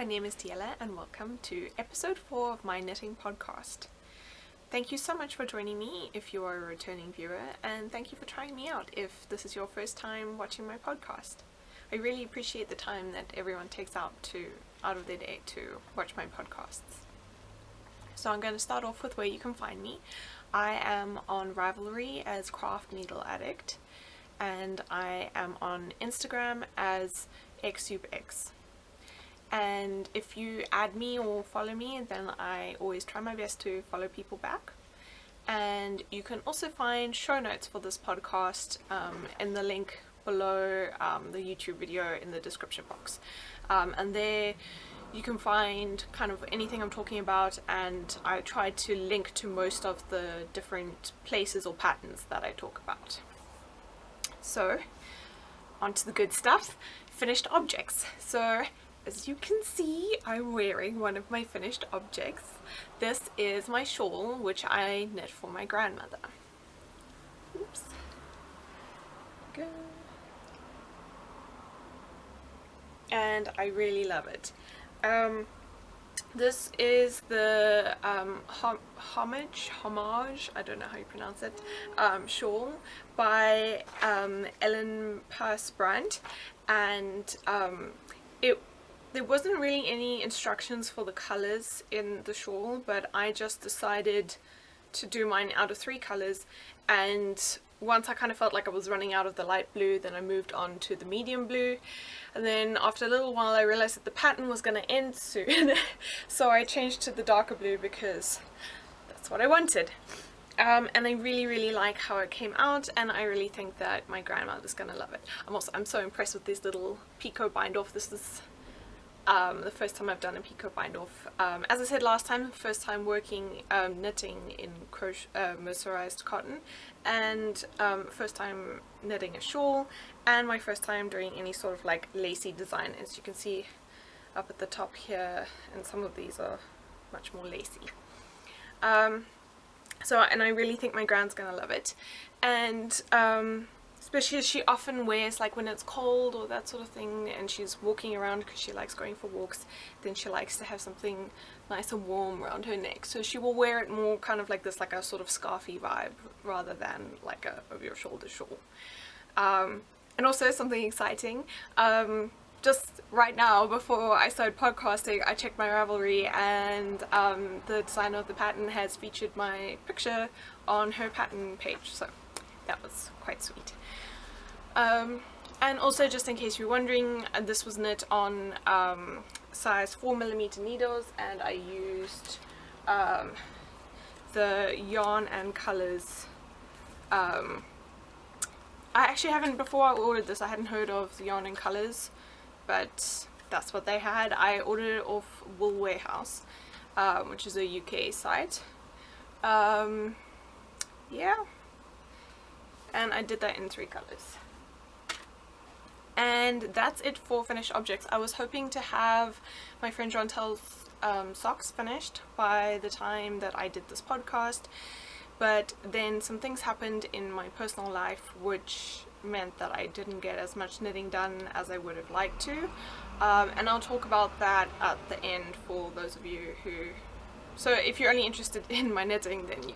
my name is Tiela and welcome to episode 4 of my knitting podcast. Thank you so much for joining me if you are a returning viewer, and thank you for trying me out if this is your first time watching my podcast. I really appreciate the time that everyone takes out of their day to watch my podcasts. So I'm going to start off with where you can find me. I am on Ravelry as Craft Needle Addict, and I am on Instagram as xsoupx. And if you add me or follow me, then I always try my best to follow people back. And you can also find show notes for this podcast in the link below the YouTube video in the description box. And there you can find kind of anything I'm talking about, and I try to link to most of the different places or patterns that I talk about. So, on to the good stuff, finished objects. So, as you can see, I'm wearing one of my finished objects. This is my shawl, which I knit for my grandmother. Oops. Go. And I really love it. This is the homage, I don't know how you pronounce it, shawl by Ellen Persbrandt, and there wasn't really any instructions for the colors in the shawl, but I just decided to do mine out of 3 colors, and once I kind of felt like I was running out of the light blue, then I moved on to the medium blue, and then after a little while I realized that the pattern was going to end soon, so I changed to the darker blue because that's what I wanted. And I really like how it came out, and I really think that my grandmother's going to love it. I'm so impressed with this little picot bind off. This is the first time I've done a picot bind off. As I said last time, first time working knitting in mercerized cotton, and first time knitting a shawl, and my first time doing any sort of like lacy design. As you can see up at the top here, and some of these are much more lacy. And I really think my grand's gonna love it, and especially as she often wears, like when it's cold or that sort of thing, and she's walking around because she likes going for walks, then she likes to have something nice and warm around her neck, so she will wear it more kind of like this, like a sort of scarfy vibe rather than like a over your shoulder shawl. And also something exciting, just right now before I started podcasting, I checked my Ravelry, and the designer of the pattern has featured my picture on her pattern page, so that was quite sweet. And also, just in case you're wondering, this was knit on size 4mm needles, and I used the yarn and colors. I actually haven't, before I ordered this, I hadn't heard of the yarn and colors, but that's what they had. I ordered it off Wool Warehouse, which is a UK site. Yeah. And I did that in 3 colors. And that's it for finished objects. I was hoping to have my friend Jontel's socks finished by the time that I did this podcast, but then some things happened in my personal life which meant that I didn't get as much knitting done as I would have liked to, and I'll talk about that at the end for those of you who... So if you're only interested in my knitting, then you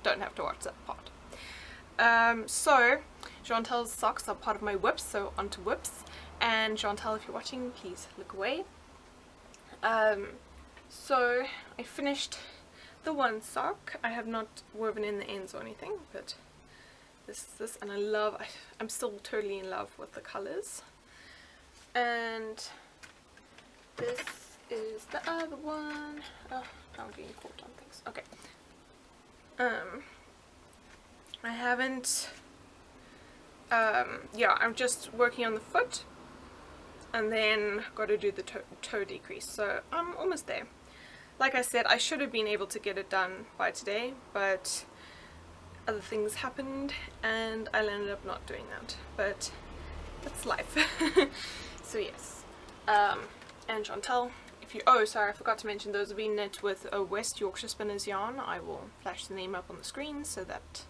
don't have to watch that part. So Jontel's socks are part of my whips, so onto whips. And Jontel, if you're watching, please look away. So I finished the one sock. I have not woven in the ends or anything, but this is this, and I'm still totally in love with the colors. And this is the other one. Oh, I'm getting caught on things. Okay. I haven't, I'm just working on the foot, and then got to do the toe decrease, so I'm almost there. Like I said, I should have been able to get it done by today, but other things happened, and I ended up not doing that, but that's life. So yes, and Jontel, sorry, I forgot to mention, those have been knit with a West Yorkshire Spinners yarn. I will flash the name up on the screen so that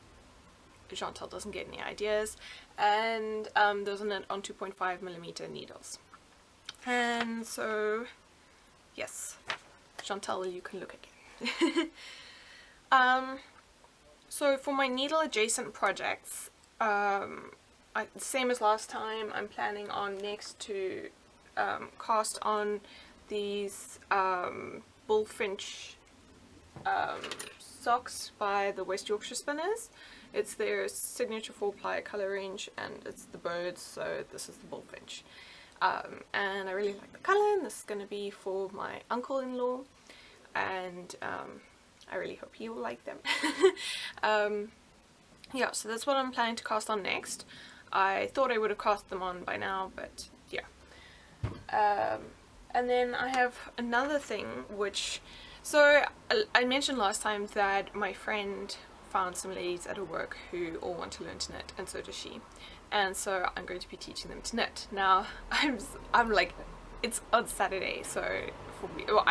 Jontel doesn't get any ideas, and those are knit on 2.5mm needles. And so Yes, Chantal, you can look again. So for my needle adjacent projects, same as last time, I'm planning on next to cast on these bullfinch socks by the West Yorkshire Spinners. It's their signature 4-ply colour range, and it's the birds, so this is the bullfinch. And I really like the colour, and this is going to be for my uncle-in-law, and I really hope he will like them. Yeah, so that's what I'm planning to cast on next. I thought I would have cast them on by now, but yeah. And then I have another thing, which... So, I mentioned last time that my friend found some ladies at her work who all want to learn to knit, and so does she. And so I'm going to be teaching them to knit. Now, I'm like, it's on Saturday, so for me, well,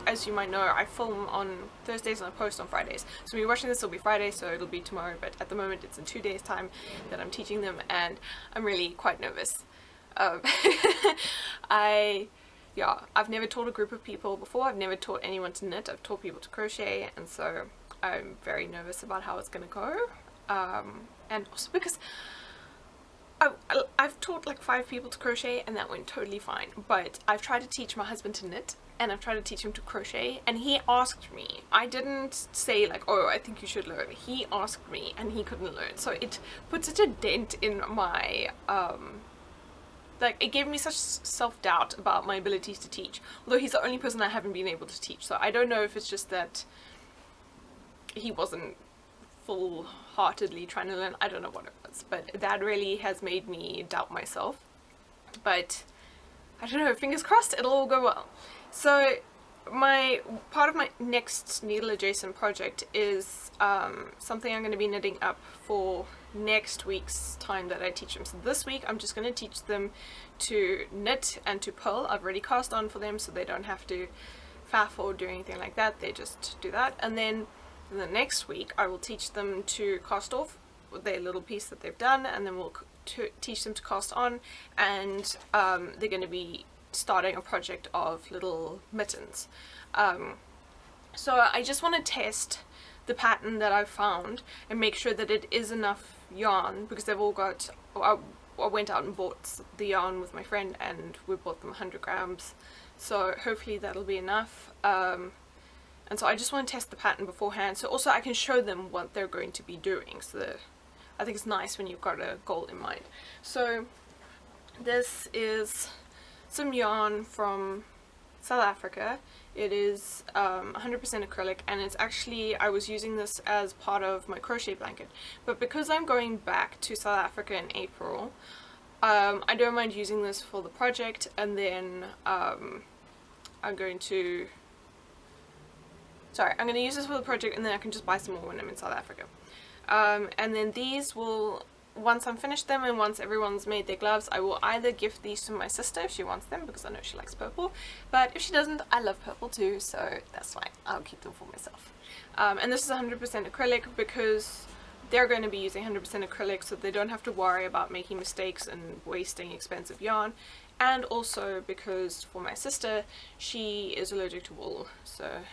as you might know, I film on Thursdays and I post on Fridays. So when you're watching this, it'll be Friday, so it'll be tomorrow, but at the moment it's in 2 days' time that I'm teaching them, and I'm really quite nervous. I've never taught a group of people before. I've never taught anyone to knit. I've taught people to crochet, and so I'm very nervous about how it's going to go. And also because I've taught like 5 people to crochet, and that went totally fine. But I've tried to teach my husband to knit, and I've tried to teach him to crochet, and he asked me. I didn't say like, oh, I think you should learn. He asked me, and he couldn't learn. So it put such a dent in my like, it gave me such self-doubt about my abilities to teach, although he's the only person I haven't been able to teach. So I don't know if it's just that he wasn't full-heartedly trying to learn. I don't know what it was, but that really has made me doubt myself. But I don't know, fingers crossed it'll all go well. So part of my next needle adjacent project is something I'm going to be knitting up for next week's time that I teach them. So this week I'm just going to teach them to knit and to purl. I've already cast on for them, so they don't have to faff or do anything like that. They just do that, and then in the next week I will teach them to cast off their little piece that they've done, and then we'll teach them to cast on, and they're going to be starting a project of little mittens. So I just want to test the pattern that I've found and make sure that it is enough yarn, because they've all got... I went out and bought the yarn with my friend, and we bought them 100 grams, so hopefully that'll be enough. And so I just want to test the pattern beforehand, so also I can show them what they're going to be doing. So I think it's nice when you've got a goal in mind. So this is some yarn from South Africa. It is 100% acrylic, and it's actually, I was using this as part of my crochet blanket, but because I'm going back to South Africa in April, I don't mind using this for the project, and then I'm going to use this for the project, and then I can just buy some more when I'm in South Africa. And then these will, once I'm finished them and once everyone's made their gloves, I will either gift these to my sister if she wants them, because I know she likes purple, but if she doesn't, I love purple too, so that's fine. I'll keep them for myself. And this is 100% acrylic because they're going to be using 100% acrylic, so they don't have to worry about making mistakes and wasting expensive yarn. And also because for my sister, she is allergic to wool, so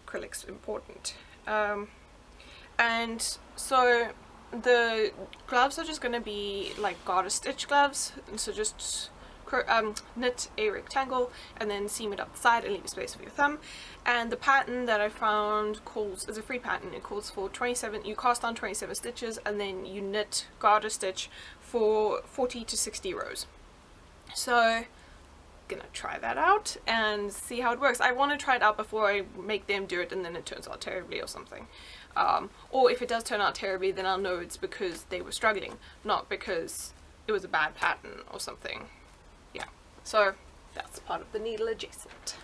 acrylic's important. And so the gloves are just going to be like garter stitch gloves, and so just knit a rectangle and then seam it up the side and leave a space for your thumb. And the pattern that I found is a free pattern. It calls for 27, you cast on 27 stitches, and then you knit garter stitch for 40 to 60 rows. So gonna try that out and see how it works. I want to try it out before I make them do it and then it turns out terribly or something. Or if it does turn out terribly, then I'll know it's because they were struggling, not because it was a bad pattern or something. Yeah, so that's part of the needle adjacent.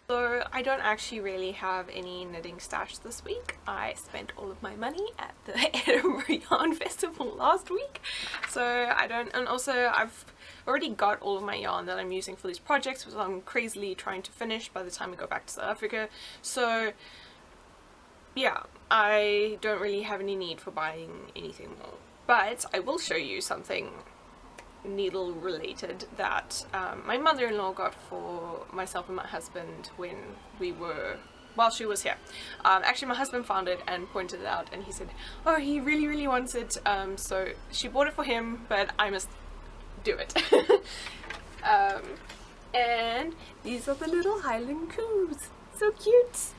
So I don't actually really have any knitting stash this week. I spent all of my money at the Edinburgh Yarn Festival last week, so I don't, and also I've already got all of my yarn that I'm using for these projects, which I'm crazily trying to finish by the time I go back to South Africa. So yeah, I don't really have any need for buying anything more. but I will show you something needle related that my mother-in-law got for myself and my husband while she was here. Actually, my husband found it and pointed it out, and he said, oh, he really wants it, so she bought it for him, but I must do it. And these are the little Highland coos, so cute.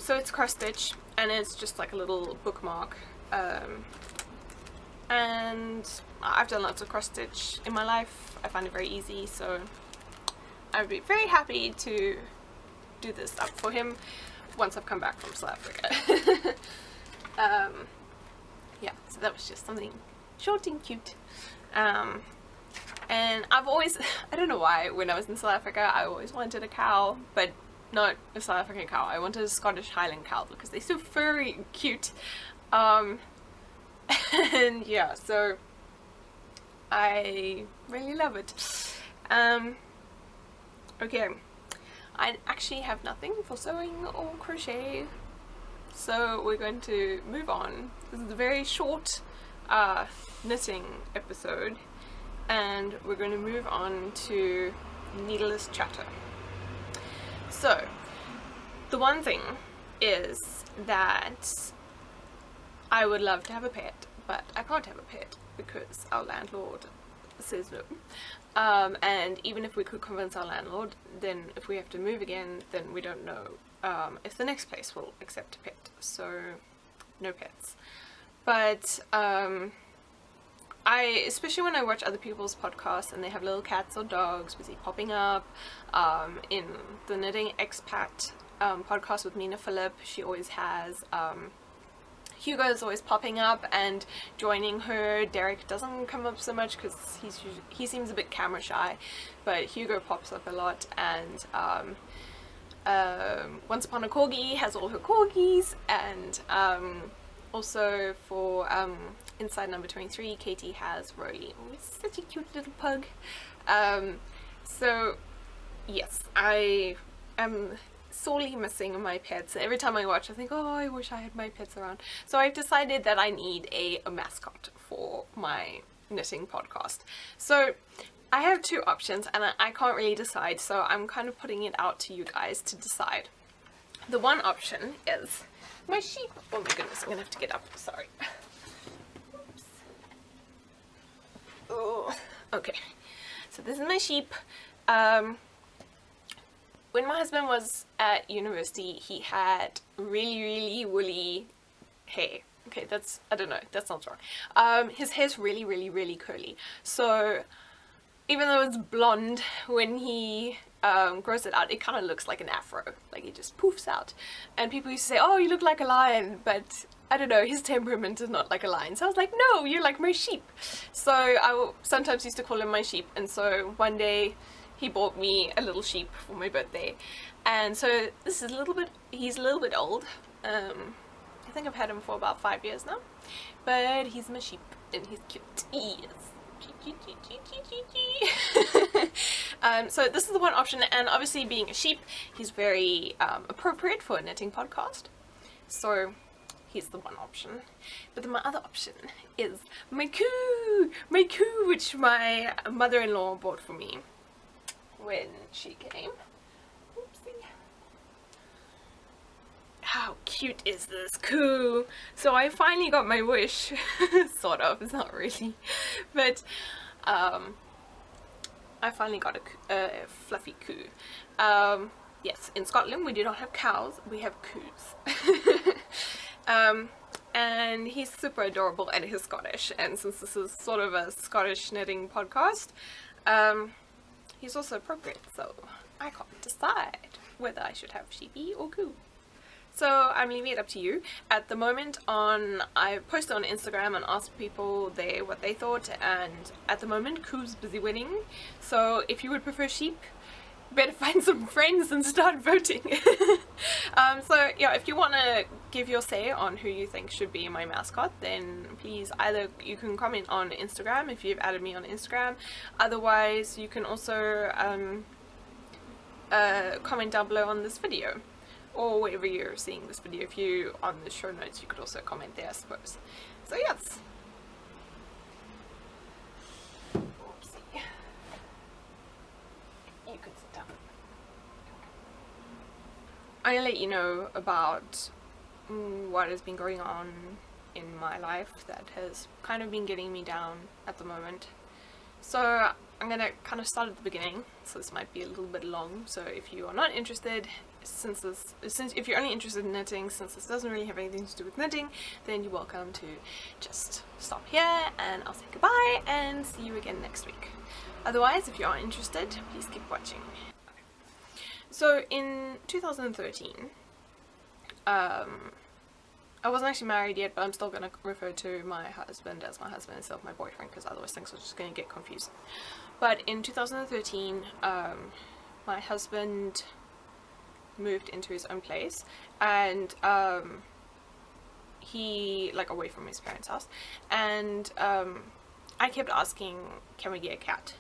So it's cross stitch, and it's just like a little bookmark, and I've done lots of cross stitch in my life. I find it very easy, so I would be very happy to do this up for him once I've come back from South Africa. Yeah, so that was just something short and cute. And I've always, I don't know why, when I was in South Africa I always wanted a cow, but not a South African cow. I wanted a Scottish Highland cow because they're so furry and cute. And yeah, so I really love it. Okay, I actually have nothing for sewing or crochet, so we're going to move on. This is a very short knitting episode, and we're going to move on to needleless chatter. So the one thing is that I would love to have a pet, but I can't have a pet because our landlord says no. And even if we could convince our landlord, then if we have to move again, then we don't know if the next place will accept a pet, so no pets. But especially when I watch other people's podcasts and they have little cats or dogs busy popping up, in the Knitting Expat podcast with Nina Phillip, she always has Hugo is always popping up and joining her. Derek doesn't come up so much because he seems a bit camera shy, but Hugo pops up a lot. And Once Upon a Corgi has all her corgis, and also for Inside Number 23, Katie has Rolly. Oh, it's such a cute little pug. So yes, I am sorely missing my pets. Every time I watch I think, oh, I wish I had my pets around. So I've decided that I need a mascot for my knitting podcast. So I have two options and I can't really decide, so I'm kind of putting it out to you guys to decide. The one option is my sheep. Oh my goodness, I'm gonna have to get up, sorry. Oops. Oh, okay. So this is my sheep. When my husband was at university, he had really woolly hair. Okay, I don't know, that sounds wrong. His hair's really curly. So even though it's blonde, when he grows it out, it kind of looks like an afro. Like it just poofs out. And people used to say, oh, you look like a lion, but I don't know, his temperament is not like a lion. So I was like, no, you're like my sheep. So I sometimes used to call him my sheep. And so one day he bought me a little sheep for my birthday, and so this is he's a little bit old. I think I've had him for about 5 years now, but he's my sheep and he's cute. He is. So this is the one option, and obviously being a sheep, he's very appropriate for a knitting podcast, so he's the one option. But then my other option is my coo, which my mother-in-law bought for me when she came. Oopsie. How cute is this coo? So I finally got my wish. Sort of, it's not really, but I finally got a fluffy coo. Yes, in Scotland we do not have cows, we have coos. And he's super adorable and he's Scottish, and since this is sort of a Scottish knitting podcast, he's also appropriate, so I can't decide whether I should have sheepy or coo. So I'm leaving it up to you. At the moment I posted on Instagram and asked people what they thought, and at the moment coo's busy winning. So if you would prefer sheep, better find some friends and start voting. So yeah, if you want to give your say on who you think should be my mascot, then please either you can comment on Instagram if you've added me on Instagram. Otherwise you can also comment down below on this video, or wherever you're seeing this video. If you on the show notes, you could also comment there, I suppose. So yes, you could sit down. I'm gonna let you know about what has been going on in my life that has kind of been getting me down at the moment. So I'm gonna kind of start at the beginning, so this might be a little bit long, so if you are not interested, since if you're only interested in knitting, since this doesn't really have anything to do with knitting, then you're welcome to just stop here and I'll say goodbye and see you again next week. Otherwise, if you are interested, please keep watching. So in 2013, I wasn't actually married yet, but I'm still going to refer to my husband as my husband instead of my boyfriend, because otherwise things are just going to get confusing. But in 2013, my husband moved into his own place, and he, like, away from his parents' house, and I kept asking, can we get a cat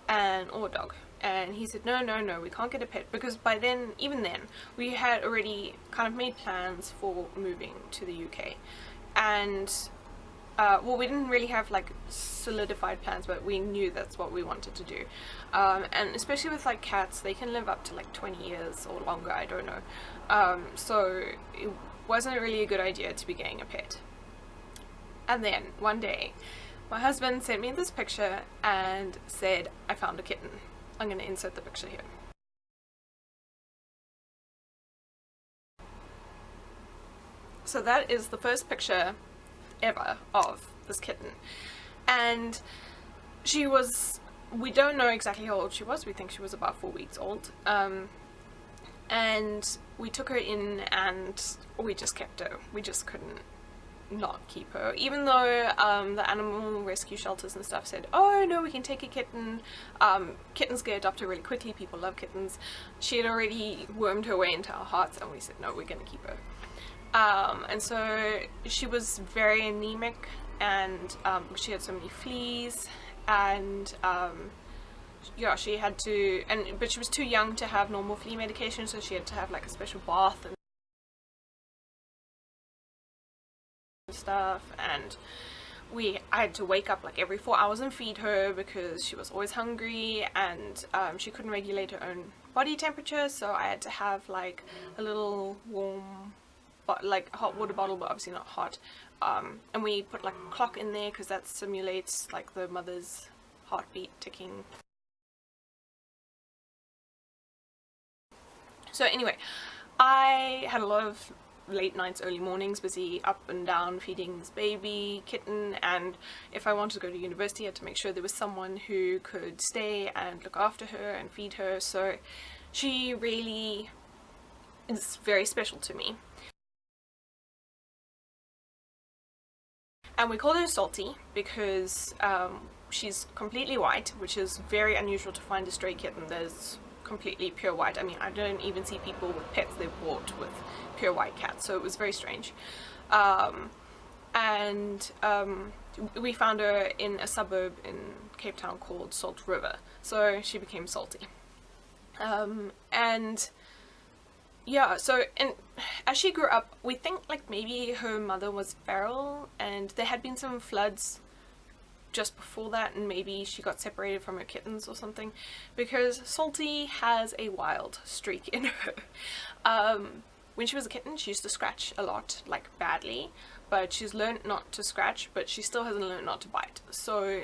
or a dog? And he said, no, we can't get a pet, because by then, even then, we had already kind of made plans for moving to the UK. And, well, we didn't really have, like, solidified plans, but we knew that's what we wanted to do. And especially with, like, cats, they can live up to, like, 20 years or longer, I don't know. So it wasn't really a good idea to be getting a pet. And then, one day, my husband sent me this picture and said, I found a kitten. I'm going to insert the picture here. So that is the first picture ever of this kitten. And she was, we don't know exactly how old she was, we think she was about 4 weeks old. And we took her in and we just kept her. We just couldn't not keep her, even though the animal rescue shelters and stuff said, oh no, we can take a kitten, kittens get adopted really quickly, people love kittens. She had already wormed her way into our hearts, and we said no, we're gonna keep her. And so she was very anemic, and she had so many fleas, and yeah, she had to, but she was too young to have normal flea medication, so she had to have like a special bath and stuff. And I had to wake up like every 4 hours and feed her, because she was always hungry, and she couldn't regulate her own body temperature, so I had to have like a little warm, but like hot water bottle, but obviously not hot, and we put like a clock in there because that simulates like the mother's heartbeat ticking. So anyway, I had a lot of late nights, early mornings, busy up and down feeding this baby kitten, and if I wanted to go to university I had to make sure there was someone who could stay and look after her and feed her, so she really is very special to me. And we call her Salty because she's completely white, which is very unusual to find a stray kitten that's completely pure white. I mean, I don't even see people with pets they've bought with pure white cats, so it was very strange. We found her in a suburb in Cape Town called Salt River, so she became Salty. And yeah, so, and as she grew up, we think like maybe her mother was feral, and there had been some floods just before that, and maybe she got separated from her kittens or something, because Salty has a wild streak in her. When she was a kitten, she used to scratch a lot, like badly, but she's learned not to scratch, but she still hasn't learned not to bite. So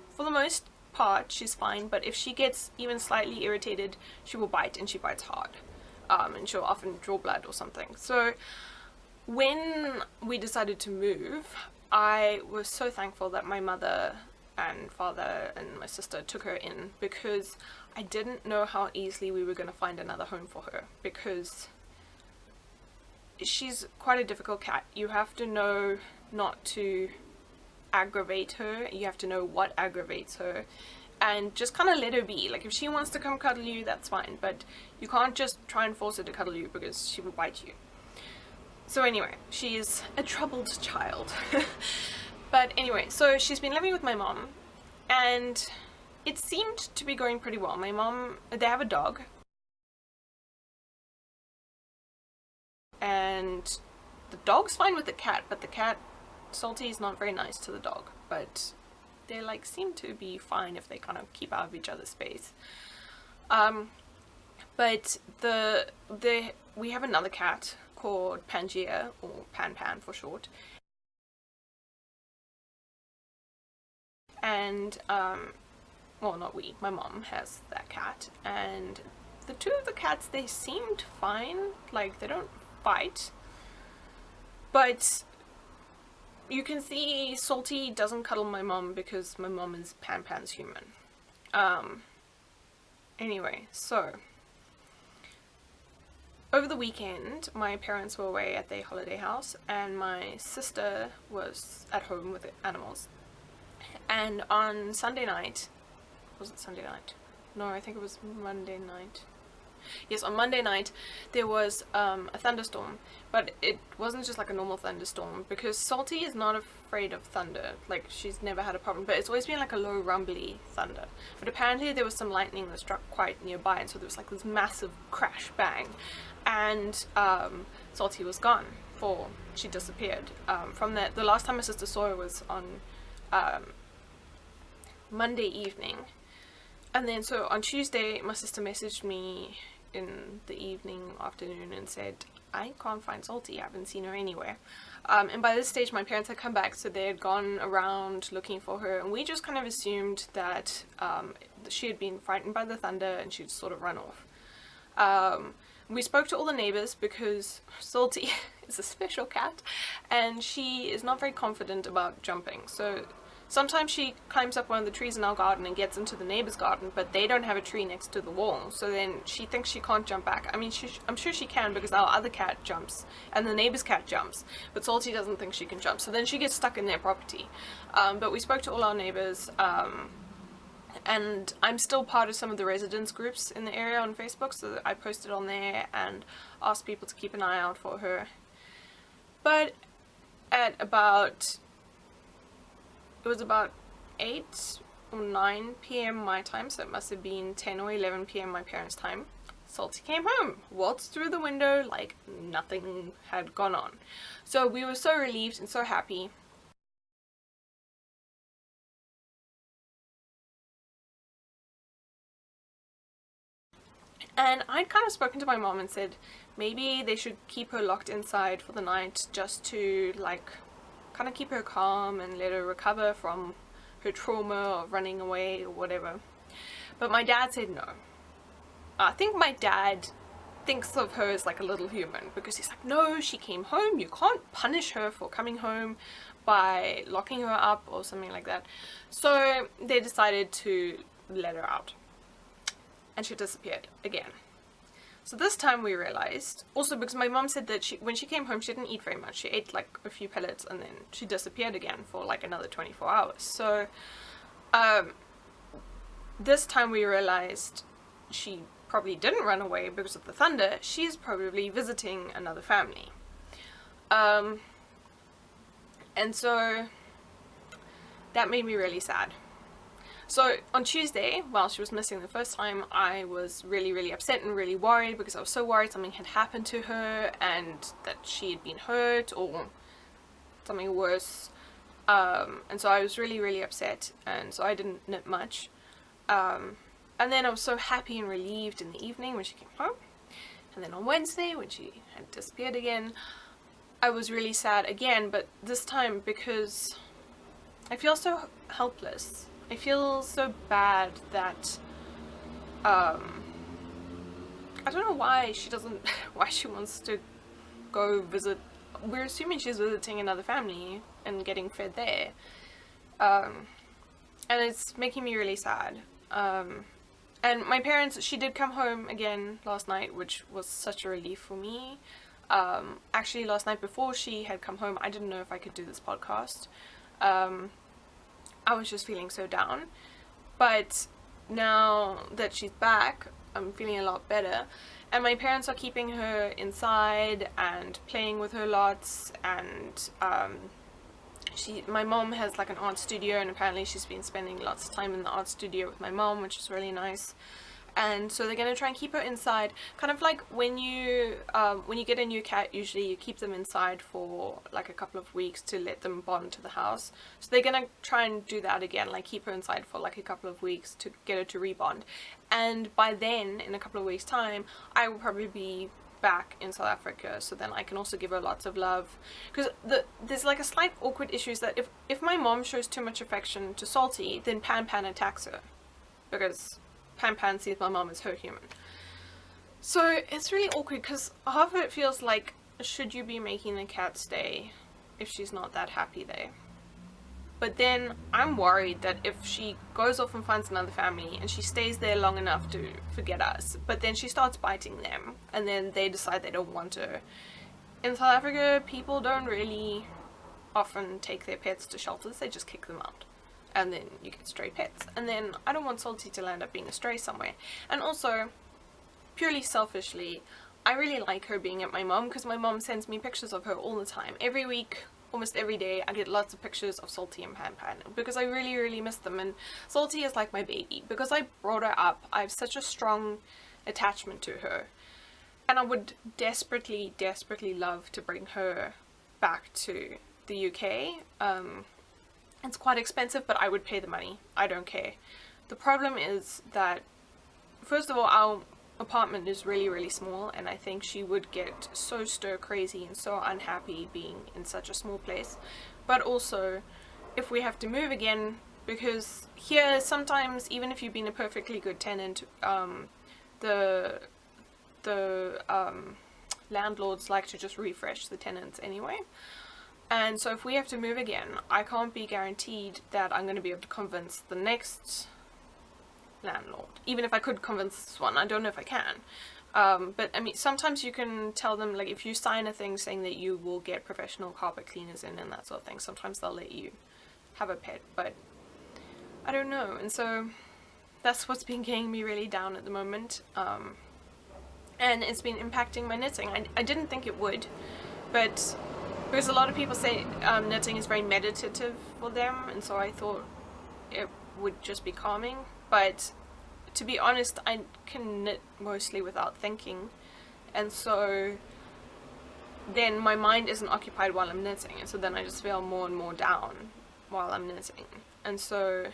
for the most part she's fine, but if she gets even slightly irritated, she will bite, and she bites hard, and she'll often draw blood or something. So when we decided to move, I was so thankful that my mother and father and my sister took her in, because I didn't know how easily we were going to find another home for her, because she's quite a difficult cat. You have to know not to aggravate her, you have to know what aggravates her, and just kind of let her be. Like, if she wants to come cuddle you, that's fine, but you can't just try and force her to cuddle you, because she will bite you. So anyway, she's a troubled child. But anyway, so she's been living with my mom, and it seemed to be going pretty well. My mom, they have a dog, and the dog's fine with the cat, but the cat, Salty, is not very nice to the dog, but they like seem to be fine if they kind of keep out of each other's space. But we have another cat called Pangaea, or Pan for short. And well, not we, my mom has that cat, and the two of the cats, they seemed fine, like they don't fight, but you can see Salty doesn't cuddle my mom because my mom is Pan's human. Anyway, so over the weekend my parents were away at their holiday house and my sister was at home with the animals. And on Sunday night, was it Sunday night? No, I think it was Monday night. Yes, on Monday night there was a thunderstorm, but it wasn't just like a normal thunderstorm because Salty is not afraid of thunder. Like, she's never had a problem, but it's always been like a low rumbly thunder. But apparently there was some lightning that struck quite nearby, and so there was like this massive crash bang, and Salty was gone. She disappeared. From that, the last time my sister saw her was on Monday evening. And then so on Tuesday my sister messaged me in the afternoon and said, I can't find Salty, I haven't seen her anywhere. And by this stage my parents had come back, so they had gone around looking for her, and we just kind of assumed that she had been frightened by the thunder and she'd sort of run off. We spoke to all the neighbors because Salty is a special cat and she is not very confident about jumping. So sometimes she climbs up one of the trees in our garden and gets into the neighbor's garden, but they don't have a tree next to the wall, so then she thinks she can't jump back. I mean, I'm sure she can because our other cat jumps and the neighbor's cat jumps, but Salty doesn't think she can jump, so then she gets stuck in their property. But we spoke to all our neighbors, and I'm still part of some of the residents groups in the area on Facebook, so I posted on there and asked people to keep an eye out for her. But at about 8 or 9 p.m. my time, so it must have been 10 or 11 p.m. my parents' time, Salty came home, waltzed through the window like nothing had gone on. So we were so relieved and so happy. And I'd kind of spoken to my mom and said maybe they should keep her locked inside for the night just to like kind of keep her calm and let her recover from her trauma of running away or whatever. But my dad said no. I think my dad thinks of her as like a little human because he's like, no, she came home, you can't punish her for coming home by locking her up or something like that. So they decided to let her out, and she disappeared again. So this time we realized, also because my mom said that when she came home she didn't eat very much. She ate like a few pellets and then she disappeared again for like another 24 hours. So this time we realized she probably didn't run away because of the thunder. She's probably visiting another family. And so that made me really sad. So on Tuesday, while she was missing the first time, I was really upset and really worried because I was so worried something had happened to her and that she had been hurt or something worse. And so I was really upset, and so I didn't knit much. And then I was so happy and relieved in the evening when she came home. And then on Wednesday, when she had disappeared again, I was really sad again, but this time because I feel so helpless. I feel so bad that I don't know why she wants to go visit. We're assuming she's visiting another family and getting fed there, and it's making me really sad. And my parents, she did come home again last night, which was such a relief for me. Actually last night before she had come home, I didn't know if I could do this podcast. I was just feeling so down, but now that she's back, I'm feeling a lot better, and my parents are keeping her inside and playing with her lots, and my mom has like an art studio, and apparently she's been spending lots of time in the art studio with my mom, which is really nice. and so they're going to try and keep her inside, kind of like when you get a new cat, usually you keep them inside for like a couple of weeks to let them bond to the house. So they're going to try and do that again, like keep her inside for like a couple of weeks to get her to rebond. And by then, in a couple of weeks time, I will probably be back in South Africa, so then I can also give her lots of love, because there's like a slight awkward issue is that if my mom shows too much affection to Salty, then Pan attacks her, because Pan sees my mom as her human. So it's really awkward, because half of it feels like, should you be making the cat stay if she's not that happy there? But then I'm worried that if she goes off and finds another family and she stays there long enough to forget us, but then she starts biting them and then they decide they don't want her. In South Africa, people don't really often take their pets to shelters, they just kick them out. And then you get stray pets. And then I don't want Salty to land up being a stray somewhere. And also, purely selfishly, I really like her being at my mom, because my mom sends me pictures of her all the time. Every week, almost every day, I get lots of pictures of Salty and Pan, because I really miss them. And Salty is like my baby, because I brought her up. I have such a strong attachment to her, and I would desperately love to bring her back to the UK. It's quite expensive, but I would pay the money. I don't care. The problem is that, first of all, our apartment is really small, and I think she would get so stir crazy and so unhappy being in such a small place. But also, if we have to move again, because here sometimes, even if you've been a perfectly good tenant, the landlords like to just refresh the tenants anyway. And so if we have to move again, I can't be guaranteed that I'm going to be able to convince the next landlord. Even if I could convince this one, I don't know if I can. But I mean, sometimes you can tell them, like, if you sign a thing saying that you will get professional carpet cleaners in and that sort of thing, sometimes they'll let you have a pet, but I don't know. And so that's what's been getting me really down at the moment. And it's been impacting my knitting. I didn't think it would, but because a lot of people say knitting is very meditative for them, and so I thought it would just be calming. But to be honest, I can knit mostly without thinking, and so then my mind isn't occupied while I'm knitting, and so then I just feel more and more down while I'm knitting. And so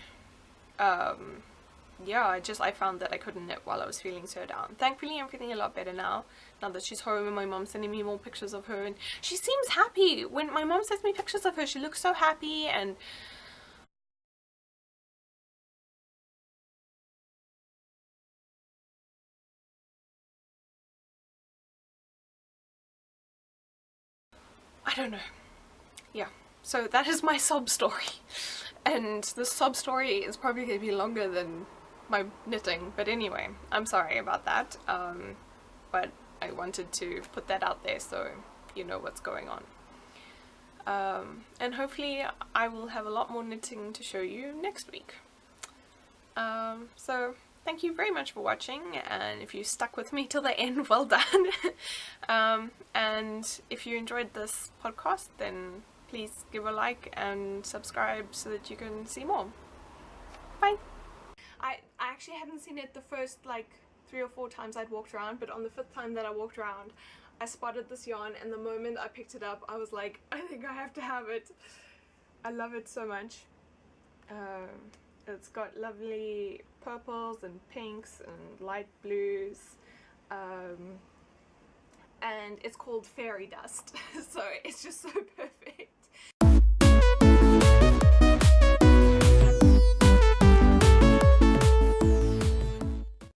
yeah, I found that I couldn't knit while I was feeling so down. Thankfully I'm feeling a lot better now that she's home, and my mom's sending me more pictures of her, and she seems happy. When my mom sends me pictures of her, she looks so happy, and I don't know. Yeah, so that is my sob story. And the sob story is probably going to be longer than my knitting, but anyway, I'm sorry about that. But I wanted to put that out there so you know what's going on. And hopefully I will have a lot more knitting to show you next week. So thank you very much for watching, and if you stuck with me till the end, well done. And if you enjoyed this podcast, then please give a like and subscribe so that you can see more. Bye! I actually hadn't seen it the first like 3 or 4 times I'd walked around, but on the 5th time that I walked around, I spotted this yarn, and the moment I picked it up, I was like, I think I have to have it. I love it so much. It's got lovely purples and pinks and light blues, and it's called Fairy Dust, so it's just so perfect.